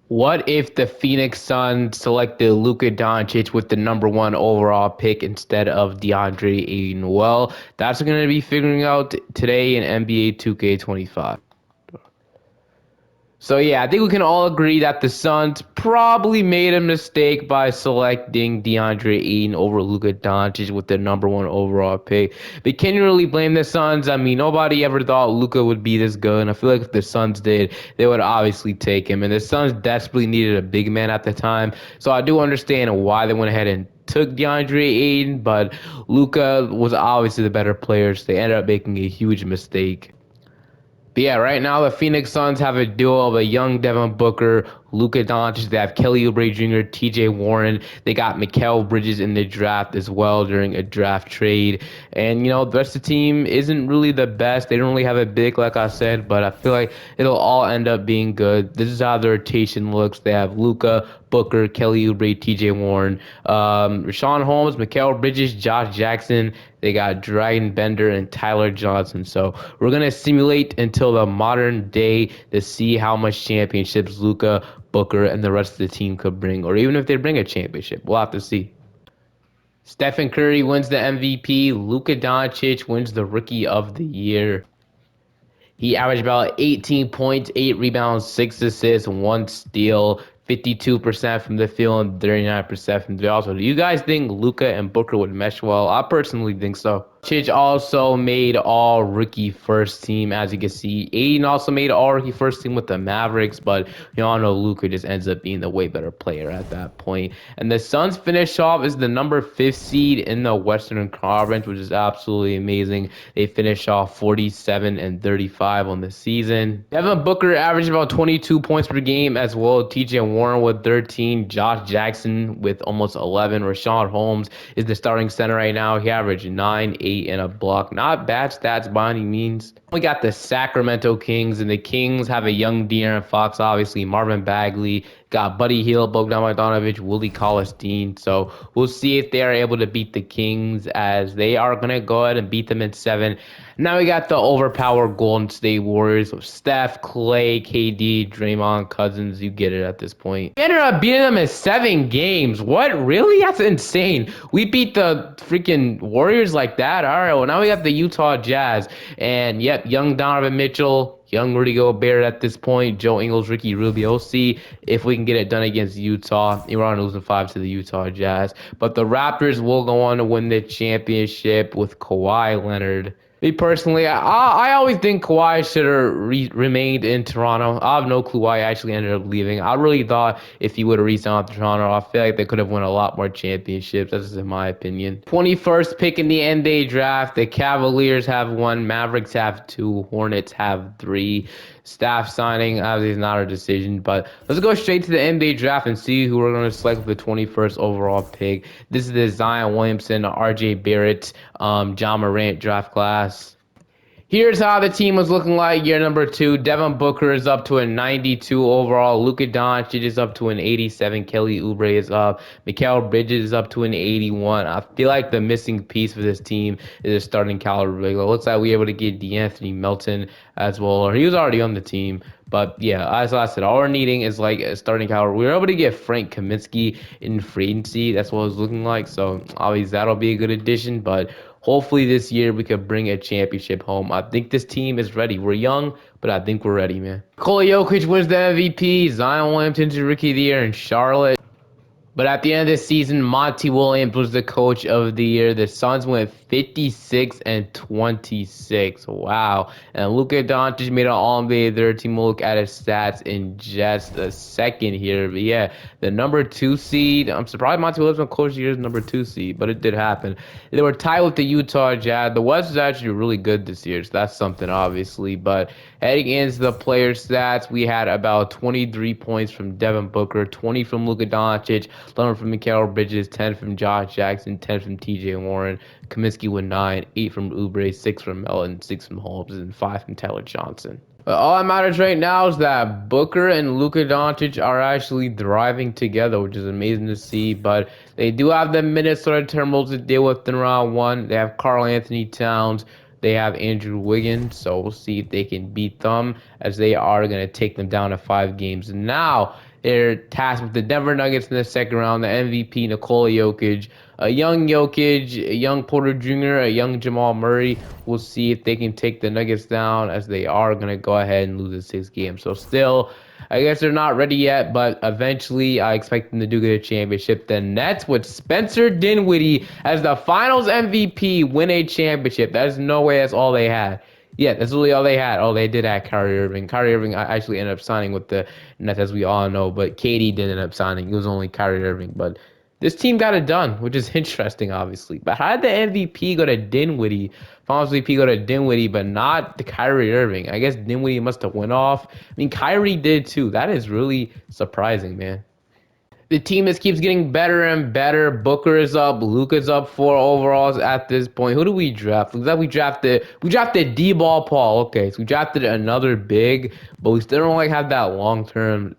What if the Phoenix Suns selected Luka Doncic with the number one overall pick instead of DeAndre Ayton? Well, that's going to be figuring out today in NBA 2K25. So yeah, I think we can all agree that the Suns probably made a mistake by selecting DeAndre Ayton over Luka Doncic with the number one overall pick. But can you really blame the Suns? I mean, nobody ever thought Luka would be this good, and I feel like if the Suns did, they would obviously take him. And the Suns desperately needed a big man at the time, so I do understand why they went ahead and took DeAndre Ayton, but Luka was obviously the better player, so they ended up making a huge mistake. But yeah, right now the Phoenix Suns have a duo of a young Devin Booker, Luka Doncic. They have Kelly Oubre Jr., T.J. Warren. They got Mikal Bridges in the draft as well during a draft trade. And the rest of the team isn't really the best. They don't really have a big, like I said, but I feel like it'll all end up being good. This is how the rotation looks. They have Luka, Booker, Kelly Oubre, T.J. Warren, Rashawn Holmes, Mikal Bridges, Josh Jackson. They got Dragon Bender and Tyler Johnson. So we're gonna simulate until the modern day to see how much championships Luka, Booker, and the rest of the team could bring, or even if they bring a championship. We'll have to see. Stephen Curry wins the MVP. Luka Doncic wins the Rookie of the Year. He averaged about 18 points, 8 rebounds, 6 assists, 1 steal, 52% from the field, and 39% from the field. So do you guys think Luka and Booker would mesh well? I personally think so. Doncic also made all rookie first team, as you can see. Aiden also made all rookie first team with the Mavericks, but you all know Luka just ends up being the way better player at that point. And the Suns finish off as the number 5th seed in the Western Conference, which is absolutely amazing. They finish off 47 and 35 on the season. Devin Booker averaged about 22 points per game as well. TJ Warren with 13, Josh Jackson with almost 11. Rashawn Holmes is the starting center right now. He averaged 9, 8, and a block. Not bad stats by any means. We got the Sacramento Kings, and the Kings have a young De'Aaron Fox, obviously, Marvin Bagley, got Buddy Hield, Bogdan Bogdanovic, Willie Cauley-Stein. So we'll see if they are able to beat the Kings, as they are going to go ahead and beat them in 7. Now we got the overpowered Golden State Warriors with Steph, Clay, KD, Draymond, Cousins. You get it at this point. We ended up beating them in 7 games. What? Really? That's insane. We beat the freaking Warriors like that? All right, well, now we got the Utah Jazz. And yep, young Donovan Mitchell, young Rudy Gobert at this point, Joe Ingles, Ricky Rubio. We'll see if we can get it done against Utah. Iran losing 5 to the Utah Jazz. But the Raptors will go on to win the championship with Kawhi Leonard. Me personally, I always think Kawhi should have remained in Toronto. I have no clue why he actually ended up leaving. I really thought if he would have re-signed with Toronto, I feel like they could have won a lot more championships. That's just in my opinion. 21st pick in the NBA draft. The Cavaliers have 1, Mavericks have 2, Hornets have 3. Staff signing obviously is not our decision, but let's go straight to the NBA draft and see who we're going to select with the 21st overall pick. This is the Zion Williamson, R.J. Barrett, John Morant draft class. Here's how the team was looking like year number 2. Devin Booker is up to a 92 overall. Luka Doncic is up to an 87. Kelly Oubre is up. Mikal Bridges is up to an 81. I feel like the missing piece for this team is a starting caliber. It looks like we were able to get DeAnthony Melton as well, or he was already on the team. But yeah, as I said, all we're needing is like a starting caliber. We were able to get Frank Kaminsky in free agency. That's what it was looking like. So obviously that'll be a good addition. But hopefully this year we could bring a championship home. I think this team is ready. We're young, but I think we're ready, man. Nikola Jokic wins the MVP. Zion Williamson's Rookie of the Year in Charlotte. But at the end of the season, Monty Williams was the coach of the year. The Suns went 56 and 26. Wow. And Luka Doncic made an All-NBA third team. We'll look at his stats in just a second here. But yeah, the number 2 seed. I'm surprised Monty Williams was coach of the year's number 2 seed, but it did happen. They were tied with the Utah Jazz. The West is actually really good this year, so that's something obviously. But heading into the player stats, we had about 23 points from Devin Booker, 20 from Luka Doncic, 11 from Mikal Bridges, 10 from Josh Jackson, 10 from TJ Warren, Kaminsky with 9, 8 from Oubre, 6 from Melton, 6 from Holmes, and 5 from Tyler Johnson. But all that matters right now is that Booker and Luka Doncic are actually thriving together, which is amazing to see. But they do have the Minnesota Timberwolves to deal with in round 1. They have Karl Anthony Towns. They have Andrew Wiggins, so we'll see if they can beat them, as they are going to take them down to 5 games. Now, They're tasked with the Denver Nuggets in the second round. The MVP Nikola Jokic, a young Porter Jr., a young Jamal Murray. We'll see if they can take the Nuggets down, as they are going to go ahead and lose the 6 games. So still, I guess they're not ready yet, but eventually I expect them to do get a championship. The Nets with Spencer Dinwiddie as the Finals MVP win a championship. There's no way that's all they had. Yeah, that's really all they had. Oh, they did have Kyrie Irving. Kyrie Irving actually ended up signing with the Nets, as we all know, but KD didn't end up signing. It was only Kyrie Irving. But this team got it done, which is interesting, obviously. But how did the MVP go to Dinwiddie? Finals MVP go to Dinwiddie, but not to Kyrie Irving? I guess Dinwiddie must have went off. I mean, Kyrie did too. That is really surprising, man. The team just keeps getting better and better. Booker is up. Luka's up 4 overalls at this point. Who do we draft? Looks like we drafted D-ball Paul. Okay, so we drafted another big, but we still don't like have that long-term,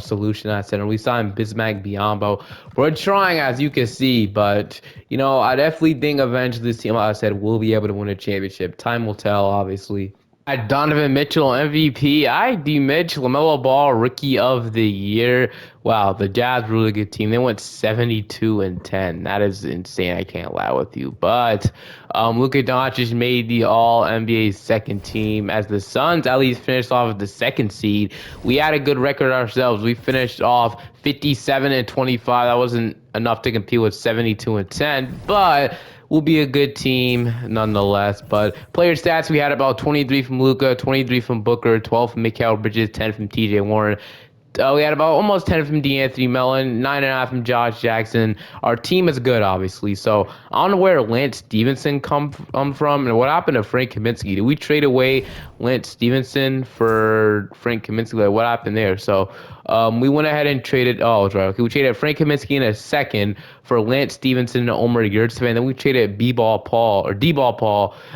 solution at center. We signed Bismack Biyombo. We're trying, as you can see, but I definitely think eventually this team, like I said, will be able to win a championship. Time will tell, obviously. Donovan Mitchell MVP. ID Mitch, LaMelo Ball Rookie of the Year. Wow, the Jazz really good team. They went 72-10. That is insane. I can't lie with you. But Luka Doncic made the All NBA second team, as the Suns at least finished off with the second seed. We had a good record ourselves. We finished off 57-25. That wasn't enough to compete with 72-10, but will be a good team nonetheless. But player stats, we had about 23 from Luka, 23 from Booker, 12 from Mikal Bridges, 10 from TJ Warren. We had about almost 10 from DeAnthony Mellon, 9.5 from Josh Jackson. Our team is good, obviously. So I don't know where Lance Stevenson come from, and what happened to Frank Kaminsky. Did we trade away Lance Stevenson for Frank Kaminsky? Like, what happened there? So we went ahead and traded. Oh, that's right. Okay, we traded Frank Kaminsky in a second for Lance Stevenson and Omer Yurtseven. Then we traded D-ball Paul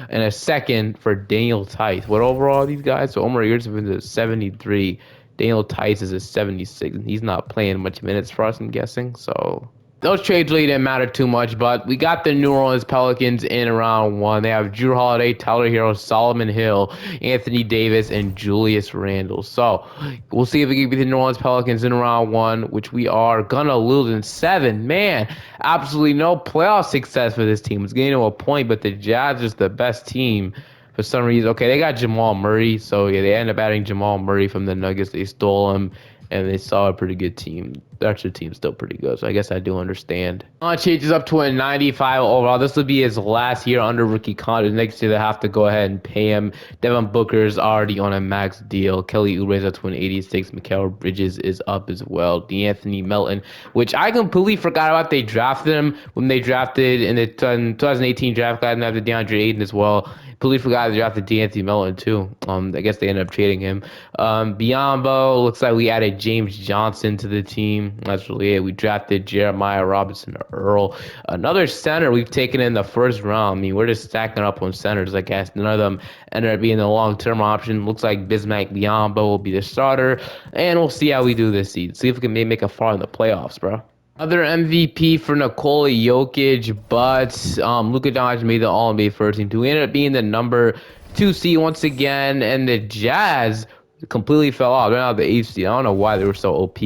in a second for Daniel Tice. What overall are these guys? So Omer Yurtseven is 73. Daniel Tice is a 76. He's not playing much minutes for us, I'm guessing. So those trades really didn't matter too much, but we got the New Orleans Pelicans in round one. They have Jrue Holiday, Tyler Hero, Solomon Hill, Anthony Davis, and Julius Randle. So we'll see if we can beat the New Orleans Pelicans in round one, which we are gonna lose in 7. Man, absolutely no playoff success for this team. It's getting to a point, but the Jazz is the best team for some reason. Okay, they got Jamal Murray, so yeah, they ended up adding Jamal Murray from the Nuggets. They stole him, and they saw a pretty good team. Actually, team's still pretty good, so I guess I do understand. Doncic is up to a 95 overall. This will be his last year under rookie contract. Next year, they have to go ahead and pay him. Devin Booker is already on a max deal. Kelly Oubre is up to an 86. Mikal Bridges is up as well. DeAnthony Melton, which I completely forgot about. They drafted him when they drafted in the 2018 draft class, and after DeAndre Ayton as well. Completely forgot they drafted DeAnthony Melton too. I guess they ended up trading him. Biyombo, looks like we added James Johnson to the team. That's really it. We drafted Jeremiah Robinson Earl. Another center we've taken in the first round. I mean, we're just stacking up on centers, I guess. None of them ended up being the long-term option. Looks like Bismack Biyombo will be the starter. And we'll see how we do this season. See if we can maybe make a far in the playoffs, bro. Other MVP for Nikola Jokic, but Luka Doncic made the All-NBA first team. We ended up being the number 2 seed once again, and the Jazz completely fell off. They're now the 8th seed. I don't know why they were so OP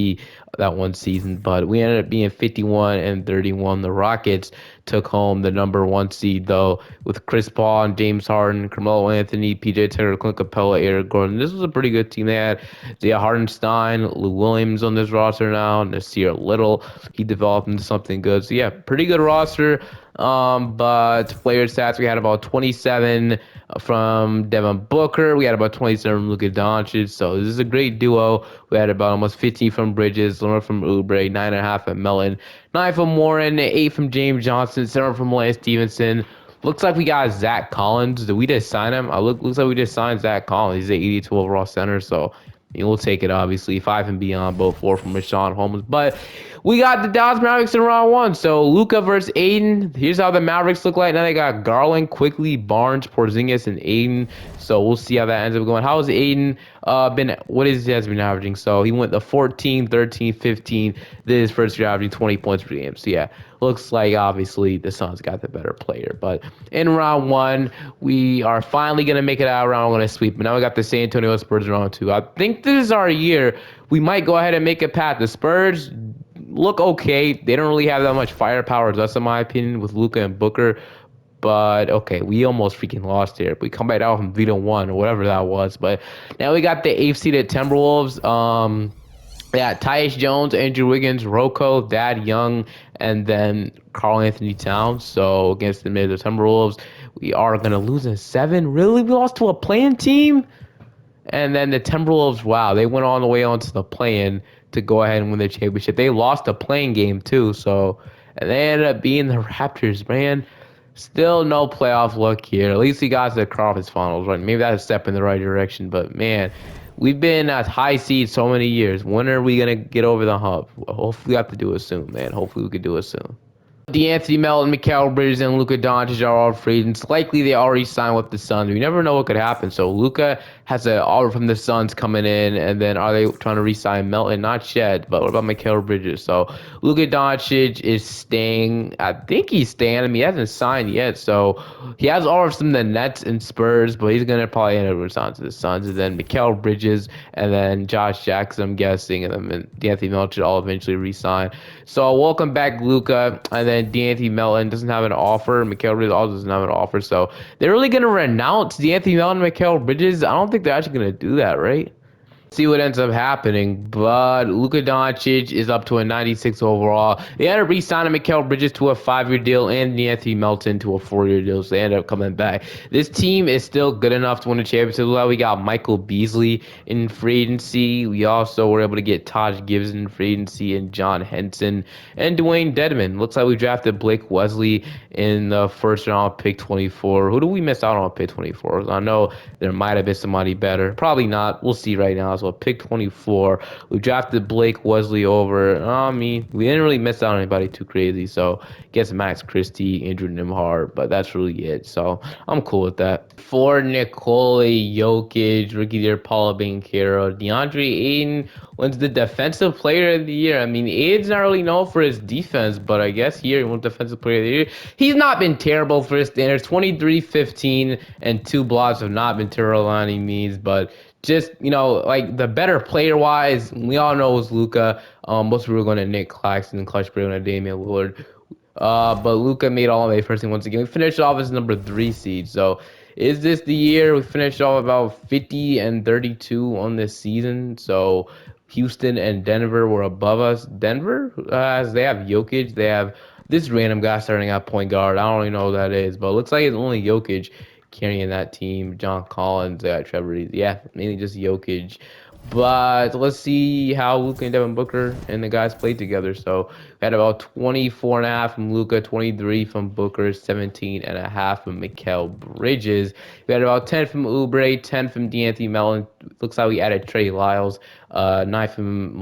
that one season, but we ended up being 51-31. The Rockets took home the number 1 seed, though, with Chris Paul and James Harden, Carmelo Anthony, PJ Tucker, Clint Capella, Eric Gordon. This was a pretty good team. They had Zia Hardenstein, Lou Williams on this roster now, Nasir Little. He developed into something good. So, yeah, pretty good roster. But player stats, we had about 27 from Devin Booker. We had about 27 from Luka Doncic. So this is a great duo. We had about almost 15 from Bridges, 11 from Oubre, 9.5 from Mellon, 9 from Warren, 8 from James Johnson, 7 from Lance Stevenson. Looks like we got Zach Collins. Did we just sign him? Looks like we just signed Zach Collins. He's an 82 overall center, so we'll take it, obviously. 5 and beyond, both 4 from Rashawn Holmes. But we got the Dallas Mavericks in round 1. So Luka versus Aiden. Here's how the Mavericks look like. Now they got Garland, Quickly, Barnes, Porzingis, and Aiden. So we'll see how that ends up going. How is Aiden? been what is he has been averaging? So he went the 14, 13, 15. This is his first year averaging 20 points per game. So yeah, looks like obviously the Suns got the better player. But in round one, we are finally gonna make it out of round one and sweep. But now we got the San Antonio Spurs in round two. I think this is our year. We might go ahead and make it past the Spurs. Look okay. They don't really have that much firepower as us, in my opinion, with Luka and Booker. But okay, we almost freaking lost here. We come back out from Vita 1 or whatever that was. But now we got the 8th seeded Timberwolves. Yeah, Tyus Jones, Andrew Wiggins, Rocco, Thad Young, and then Karl Anthony Towns. So against the Minnesota Timberwolves, we are gonna lose in 7. Really, we lost to a playing team. And then the Timberwolves, wow, they went all the way onto the play-in to go ahead and win the championship. They lost a playing game too, so and they ended up being the Raptors, man. Still no playoff luck here. At least he got to the conference finals, right? Maybe that's a step in the right direction, but man, we've been at high seed so many years. When are we gonna get over the hump? Hopefully we have to do it soon, man. Hopefully we can do it soon. D'Anthony Melton, Mikal Bridges, and Luka Doncic are all free agents. Likely they already signed with the Suns. We never know what could happen. So Luka has an offer from the Suns coming in, and then are they trying to re-sign Melton? Not yet. But what about Mikal Bridges? So Luka Doncic is staying. I think he's staying. I mean, he hasn't signed yet. So he has offers from the Nets and Spurs, but he's gonna probably end up resigning to the Suns. And then Mikal Bridges, and then Josh Jackson, I'm guessing, and then D'Anthony Melton should all eventually re-sign. So welcome back, Luka, and then D'Anthony Melton doesn't have an offer. Mikal Bridges also doesn't have an offer. So they're really going to renounce D'Anthony Melton and Mikal Bridges? I don't think they're actually going to do that, right? See what ends up happening. But Luka Doncic is up to a 96 overall. They ended up re-signing Mikal Bridges to a 5-year deal and Anthony Melton to a 4-year deal. So they ended up coming back. This team is still good enough to win a championship. We got Michael Beasley in free agency. We also were able to get Taj Gibson in free agency and John Henson and Dwayne Dedman. Looks like we drafted Blake Wesley in the first round, pick 24. Who do we miss out on pick 24? I know there might have been somebody better. Probably not. We'll see right now. So pick 24. We drafted Blake Wesley over. I mean, we didn't really miss out on anybody too crazy. So guess Max Christie, Andrew Nimhart, but that's really it. So I'm cool with that. For Nikola Jokic, rookie year, Paolo Banchero, DeAndre Ayton wins the defensive player of the year. I mean, Aiden's not really known for his defense, but I guess here he won defensive player of the year. He's not been terrible for his standards. 23, 15, and 2 blocks have not been terrible on any means, but just, like the better player wise, we all know it was Luka. Most people were going to Nick Claxton and Clutch Brewer and Damian Lillard. But Luka made all NBA first team once again. We finished off as number 3 seed. So is this the year we finished off about 50 and 32 on this season? So Houston and Denver were above us. Denver, as they have Jokic, they have this random guy starting at point guard. I don't really know who that is, but it looks like it's only Jokic carrying that team. John Collins, they got Trevor Reeves. Yeah, mainly just Jokic. But let's see how Luka and Devin Booker and the guys played together. So we had about 24.5 from Luka, 23 from Booker, 17.5 from Mikal Bridges. We had about 10 from Oubre, 10 from D'Anthony Melton. Looks like we added Trey Lyles, 9 from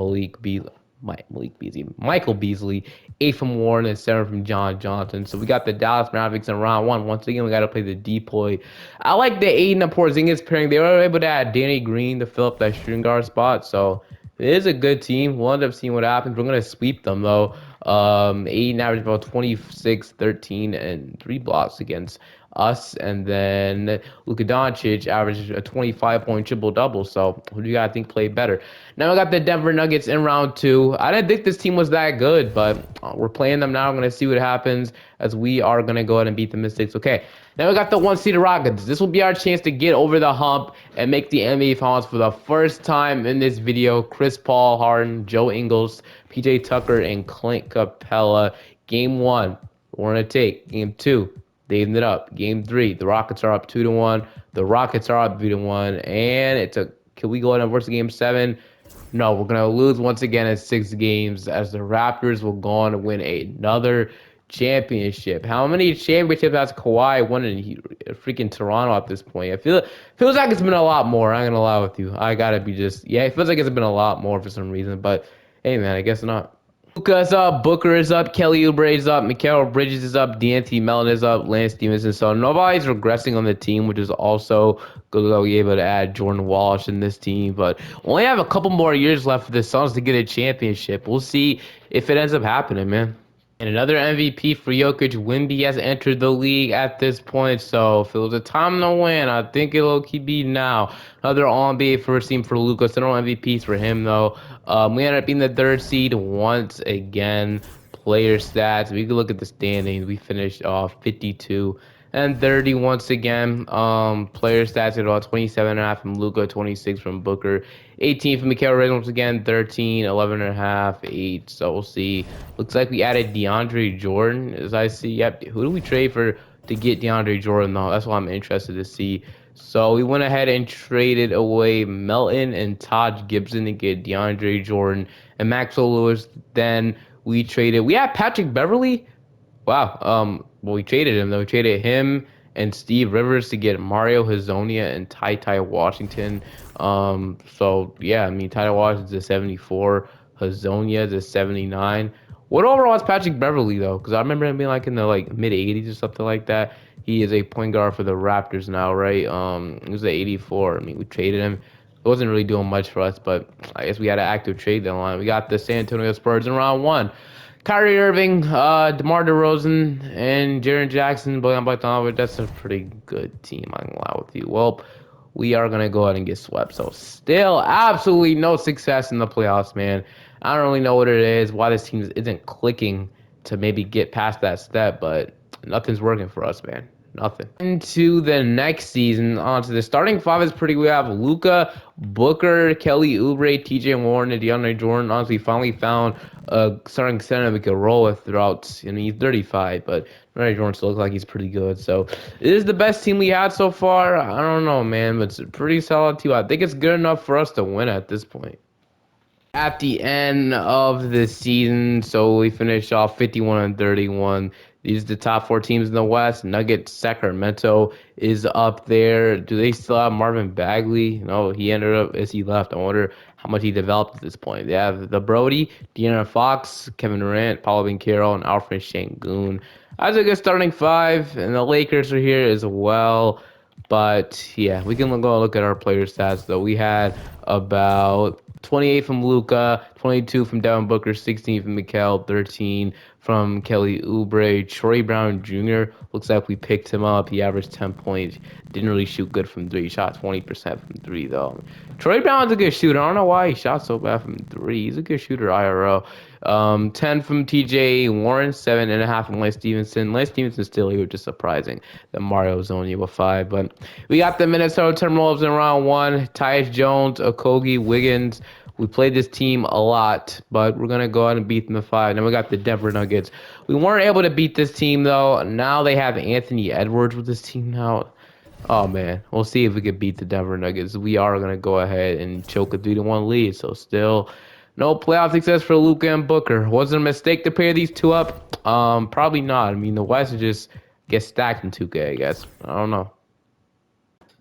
Michael Beasley, 8 from Warren, and 7 from John Johnson. So we got the Dallas Mavericks in round 1. Once again, we got to play the deploy. I like the Aiden and Porzingis pairing. They were able to add Danny Green to fill up that shooting guard spot. So it is a good team. We'll end up seeing what happens. We're going to sweep them, though. Aiden averaged about 26, 13, and 3 blocks against us. And then Luka Doncic averaged a 25-point triple-double. So who do you guys think played better? Now we got the Denver Nuggets in round 2. I didn't think this team was that good, but we're playing them now. I'm going to see what happens as we are going to go ahead and beat the Mystics. Okay, now we got the 1-seed Rockets. This will be our chance to get over the hump and make the NBA Finals for the first time in this video. Chris Paul, Harden, Joe Ingles, PJ Tucker, and Clint Capella. Game 1, we're going to take. Game 2, they evened it up. Game 3, the Rockets are up 2-1. The Rockets are up 3-1. And it took. Can we go ahead and versus Game 7? No, we're going to lose once again in 6 games as the Raptors will go on to win another championship. How many championships has Kawhi won in freaking Toronto at this point? Feels like it's been a lot more. I'm going to lie with you. I got to be it feels like it's been a lot more for some reason. But, hey, man, I guess not. Luka's up, Booker is up, Kelly Oubre is up, Mikal Bridges is up, D'Anthony Melton is up, Lance Stevenson. So nobody's regressing on the team, which is also good that we able to add Jordan Walsh in this team. But we only have a couple more years left for the Suns to get a championship. We'll see if it ends up happening, man. And another MVP for Jokic. Wemby has entered the league at this point, so if it was a time to win, I think it'll keep be now. Another All-NBA first team for Luka. So no MVPs for him though. We ended up being the third seed once again. Player stats. We could look at the standings. We finished off 52 and 30 once again. Player stats at about 27.5 from Luka, 26 from Booker, 18 from Mikal Bridges once again, 13, 11.5, 8. So we'll see. Looks like we added DeAndre Jordan, as I see. Yep. Who do we trade for to get DeAndre Jordan though? That's what I'm interested to see. So we went ahead and traded away Melton and Todd Gibson to get DeAndre Jordan and Maxwell Lewis. Then we had Patrick Beverly. Wow. Well, we traded him though. We traded him and Steve Rivers to get Mario Hazonia and Ty Washington. So yeah, I mean Ty Washington's a 74, Hazonia's a 79. What overall is Patrick Beverly though? Because I remember him being like in the like mid 80s or something like that. He is a point guard for the Raptors now, right? He was at 84. I mean, we traded him. It wasn't really doing much for us, but I guess we had an active trade deadline. We got the San Antonio Spurs in round one. Kyrie Irving, DeMar DeRozan, and Jaren Jackson, Bojan Bogdanovic. That's a pretty good team, I'm gonna lie with you. Well, we are gonna go ahead and get swept. So still absolutely no success in the playoffs, man. I don't really know what it is, why this team isn't clicking to maybe get past that step, but nothing's working for us, man. Nothing. Into the next season, onto the starting five is pretty. We have Luka, Booker, Kelly Oubre, TJ Warren, and DeAndre Jordan. Honestly, finally found a starting center we could roll with throughout. I mean, he's 35, but DeAndre Jordan still looks like he's pretty good. So it is the best team we had so far. I don't know, man, but it's a pretty solid team. I think it's good enough for us to win at this point. At the end of the season, so we finished off 51 and 31. These are the top four teams in the West. Nuggets, Sacramento is up there. Do they still have Marvin Bagley? No, he ended up as he left. I wonder how much he developed at this point. They have the Brody, De'Aaron Fox, Kevin Durant, Paulo Banchero, and Alfred Şengün. That's a good starting five, and the Lakers are here as well. But yeah, we can go look at our player stats though. We had about 28 from Luka, 22 from Devin Booker, 16 from Mikal, 13 from Kelly Oubre. Troy Brown Jr. looks like we picked him up. He averaged 10 points. Didn't really shoot good from three. He shot 20% from three though. Troy Brown's a good shooter. I don't know why he shot so bad from three. He's a good shooter IRL. 10 from TJ Warren, 7.5 from Lance Stevenson. Lance Stevenson still here, which is surprising. That Mario's only with 5. But we got the Minnesota Timberwolves in round one. Tyus Jones, Okogie, Wiggins. We played this team a lot, but we're going to go ahead and beat them in 5. Then we got the Denver Nuggets. We weren't able to beat this team, though. Now they have Anthony Edwards with this team now. Oh, man. We'll see if we can beat the Denver Nuggets. We are going to go ahead and choke a 3-1 lead. So still no playoff success for Luka and Booker. Was it a mistake to pair these two up? Probably not. I mean, the West just gets stacked in 2K, I guess. I don't know.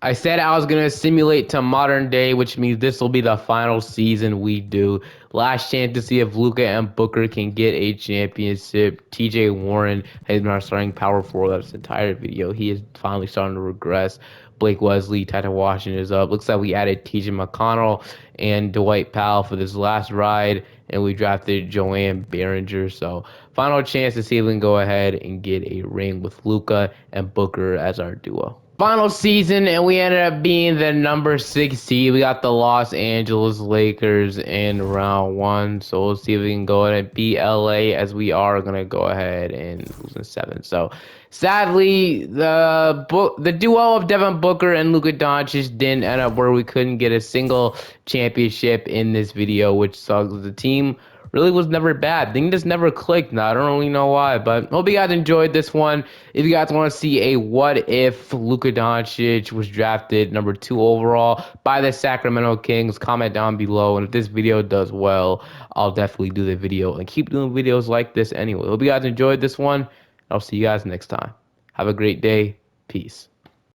I said I was going to simulate to modern day, which means this will be the final season we do. Last chance to see if Luka and Booker can get a championship. TJ Warren has been our starting power forward this entire video. He is finally starting to regress. Blake Wesley, Ty Washington is up. Looks like we added TJ McConnell and Dwight Powell for this last ride, and we drafted Joanne Behringer. So final chance to see if we can go ahead and get a ring with Luka and Booker as our duo. Final season, and we ended up being the number 6 seed. We got the Los Angeles Lakers in round one. So we'll see if we can go ahead and beat LA, as we are going to go ahead and lose in 7. So sadly, the duo of Devin Booker and Luka Doncic didn't end up where we couldn't get a single championship in this video, which sucks. The team really was never bad. Thing just never clicked. Now I don't really know why, but hope you guys enjoyed this one. If you guys want to see a what if Luka Doncic was drafted number 2 overall by the Sacramento Kings, comment down below. And if this video does well, I'll definitely do the video and keep doing videos like this anyway. Hope you guys enjoyed this one. I'll see you guys next time. Have a great day. Peace.